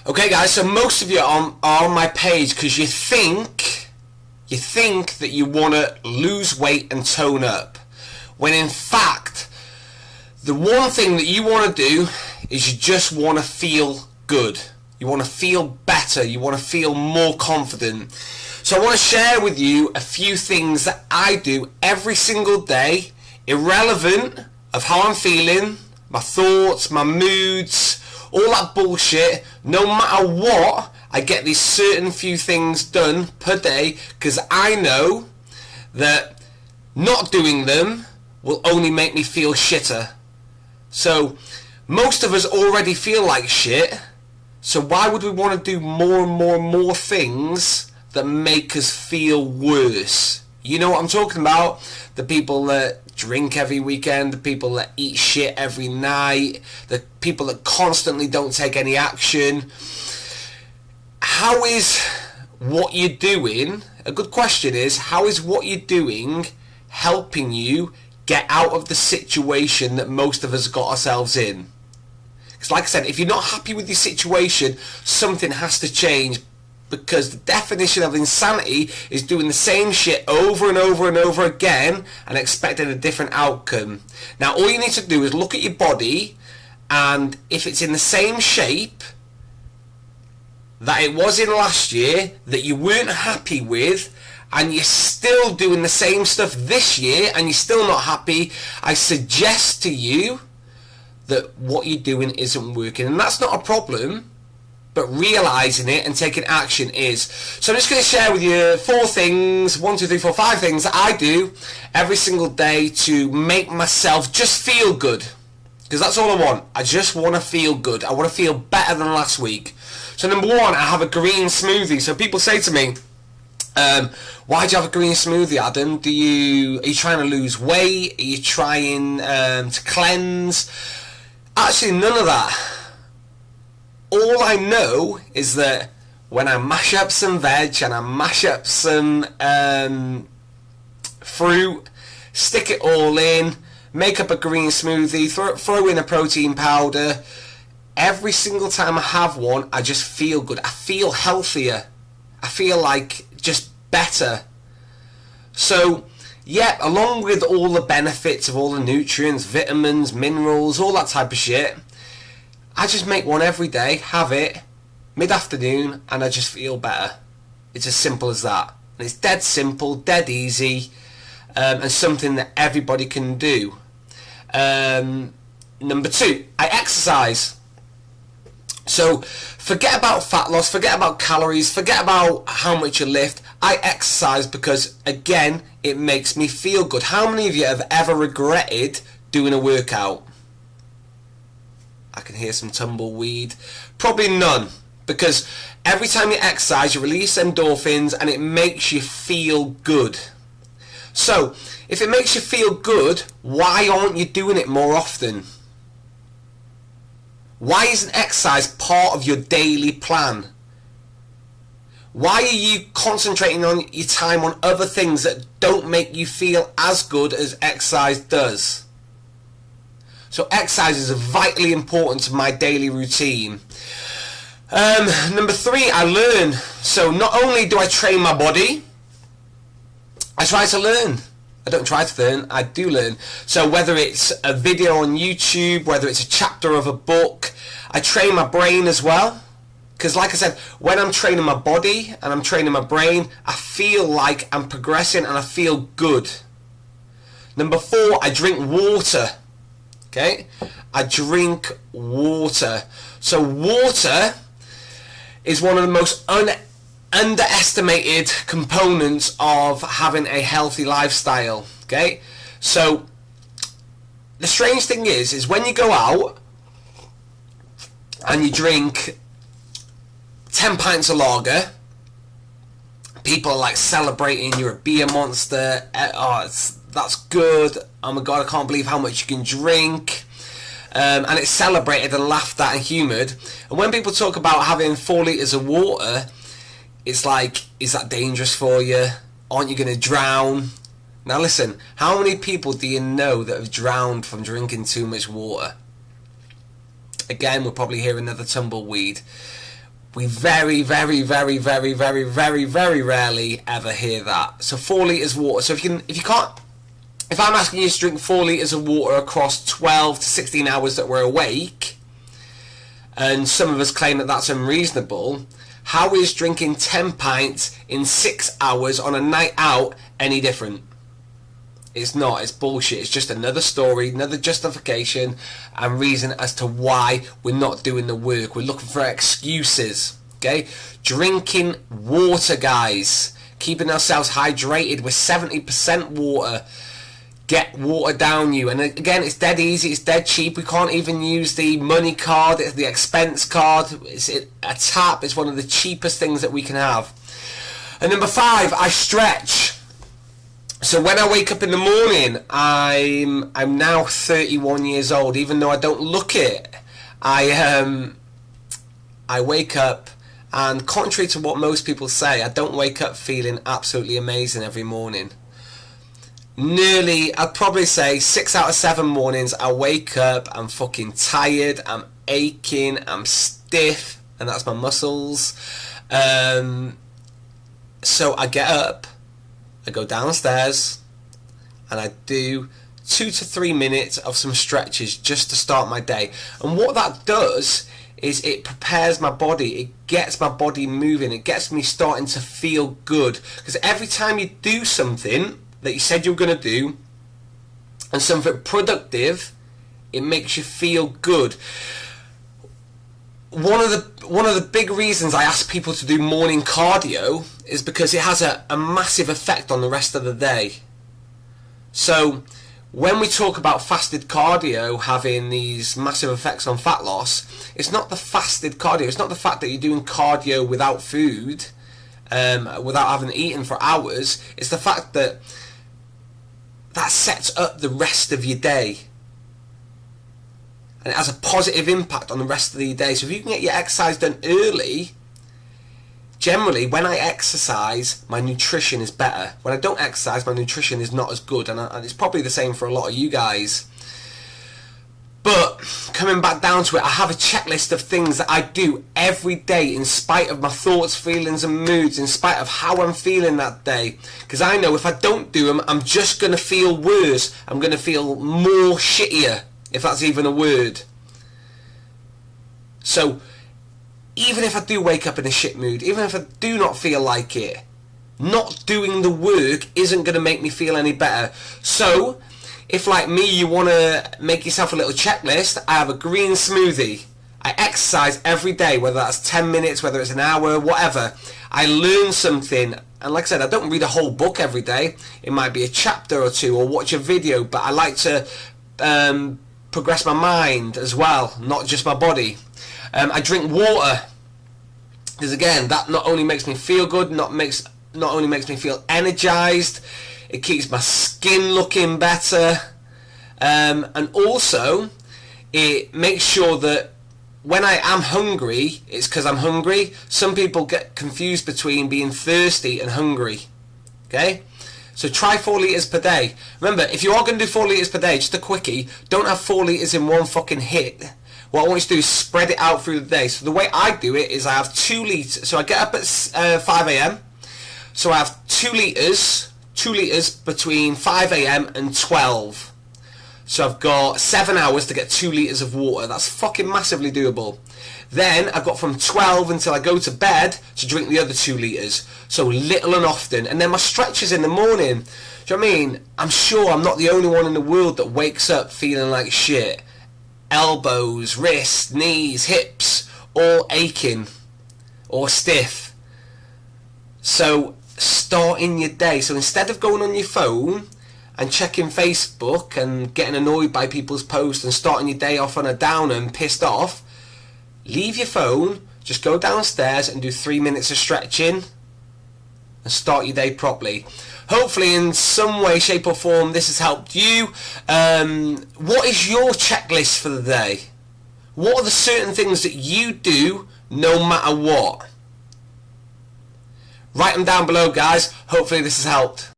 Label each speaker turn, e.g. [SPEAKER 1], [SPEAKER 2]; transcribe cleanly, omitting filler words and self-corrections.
[SPEAKER 1] Okay guys, so most of you are on my page because you think that you want to lose weight and tone up, when in fact the one thing that you want to do is you just want to feel good. You want to feel better, you want to feel more confident. So I want to share with you a few things that I do every single day, irrelevant of how I'm feeling, my thoughts, my moods, all that bullshit. No matter what, I get these certain few things done per day because I know that not doing them will only make me feel shitter. So most of us already feel like shit, so why would we want to do more and more and more things that make us feel worse? You know what I'm talking about? The people that drink every weekend, the people that eat shit every night, the people that constantly don't take any action. How is what you're doing, a good question is, how is what you're doing helping you get out of the situation that most of us got ourselves in? Because like I said, if you're not happy with your situation, something has to change, because the definition of insanity is doing the same shit over and over and over again and expecting a different outcome. Now all you need to do is look at your body, and if it's in the same shape that it was in last year, that you weren't happy with, and you're still doing the same stuff this year and you're still not happy, I suggest to you that what you're doing isn't working. And that's not a problem, but realizing it and taking action is. So I'm just going to share with you 4 things, 5 things that I do every single day to make myself just feel good. Because that's all I want. I just want to feel good. I want to feel better than last week. So number 1, I have a green smoothie. So people say to me, why do you have a green smoothie, Adam? Are you trying to lose weight? Are you trying to cleanse? Actually, none of that. All I know is that when I mash up some veg and I mash up some fruit, stick it all in, make up a green smoothie, throw in a protein powder, every single time I have one, I just feel good. I feel healthier. I feel like just better. So yeah, along with all the benefits of all the nutrients, vitamins, minerals, all that type of shit, I just make one every day, have it mid-afternoon, and I just feel better. It's as simple as that. And it's dead simple, dead easy, and something that everybody can do. Number 2, I exercise. So forget about fat loss, forget about calories, forget about how much you lift. I exercise because, again, it makes me feel good. How many of you have ever regretted doing a workout? I can hear some tumbleweed. Probably none, because every time you exercise you release endorphins and it makes you feel good. So if it makes you feel good, why aren't you doing it more often? Why isn't exercise part of your daily plan? Why are you concentrating on your time on other things that don't make you feel as good as exercise does? So exercise is vitally important to my daily routine. Number 3, I learn. So not only do I train my body, I try to learn. I don't try to learn, I do learn. So whether it's a video on YouTube, whether it's a chapter of a book, I train my brain as well. Because like I said, when I'm training my body and I'm training my brain, I feel like I'm progressing and I feel good. Number 4, I drink water. Okay? I drink water. So water is one of the most underestimated components of having a healthy lifestyle. Okay? So the strange thing is when you go out and you drink 10 pints of lager, people are like celebrating, you're a beer monster, that's good, oh my god, I can't believe how much you can drink, and it's celebrated and laughed at and humoured. And when people talk about having 4 litres of water, it's like, is that dangerous for you? Aren't you going to drown? Now listen, how many people do you know that have drowned from drinking too much water? Again, we'll probably hear another tumbleweed. We very, very, very, very, very, very, very rarely ever hear that. So 4 litres of water. So if I'm asking you to drink 4 litres of water across 12 to 16 hours that we're awake, and some of us claim that that's unreasonable, how is drinking 10 pints in 6 hours on a night out any different? It's not. It's bullshit. It's just another story, another justification and reason as to why we're not doing the work. We're looking for excuses. Okay? Drinking water, guys. Keeping ourselves hydrated. We're 70% water. Get water down you. And again, it's dead easy. It's dead cheap. We can't even use the money card. It's the expense card. It's a tap. It's one of the cheapest things that we can have. And number 5, I stretch. So when I wake up in the morning, I'm now 31 years old, even though I don't look it. I wake up, and contrary to what most people say, I don't wake up feeling absolutely amazing every morning. I'd probably say 6 out of 7 mornings I wake up, I'm fucking tired, I'm aching, I'm stiff, and that's my muscles. So I get up, I go downstairs, and I do 2 to 3 minutes of some stretches just to start my day. And what that does is it prepares my body, it gets my body moving, it gets me starting to feel good. Because every time you do something that you said you were going to do, and something productive, it makes you feel good. One of the big reasons I ask people to do morning cardio is because it has a massive effect on the rest of the day. So when we talk about fasted cardio having these massive effects on fat loss, it's not the fasted cardio, it's not the fact that you're doing cardio without food, without having eaten for hours. It's the fact that sets up the rest of your day. And it has a positive impact on the rest of the day. So if you can get your exercise done early, generally when I exercise, my nutrition is better. When I don't exercise, my nutrition is not as good. And it's probably the same for a lot of you guys. But coming back down to it, I have a checklist of things that I do every day in spite of my thoughts, feelings and moods, in spite of how I'm feeling that day. Because I know if I don't do them, I'm just going to feel worse. I'm going to feel more shittier, if that's even a word. So even if I do wake up in a shit mood, even if I do not feel like it, not doing the work isn't going to make me feel any better. So if, like me, you want to make yourself a little checklist, I have a green smoothie. I exercise every day, whether that's 10 minutes, whether it's an hour, whatever. I learn something. And like I said, I don't read a whole book every day. It might be a chapter or 2 or watch a video, but I like to progress my mind as well, not just my body. I drink water, because again, that not only makes me feel good, not only makes me feel energized, it keeps my skin looking better, and also it makes sure that when I am hungry, it's because I'm hungry. Some people get confused between being thirsty and hungry. Okay? So try 4 litres per day. Remember, if you are going to do 4 litres per day, just a quickie, don't have 4 litres in one fucking hit. What I want you to do is spread it out through the day. So the way I do it is I have 2 litres. So I get up at 5 a.m. So I have 2 litres between 5 a.m. and 12. So I've got 7 hours to get 2 litres of water. That's fucking massively doable. Then I've got from 12 until I go to bed to drink the other 2 litres. So little and often. And then my stretches in the morning. Do you know what I mean? I'm sure I'm not the only one in the world that wakes up feeling like shit. Elbows, wrists, knees, hips, all aching or stiff. So starting your day. So instead of going on your phone and checking Facebook and getting annoyed by people's posts and starting your day off on a downer and pissed off, leave your phone, just go downstairs and do 3 minutes of stretching and start your day properly. Hopefully in some way, shape or form this has helped you. What is your checklist for the day? What are the certain things that you do no matter what? Write them down below, guys. Hopefully this has helped.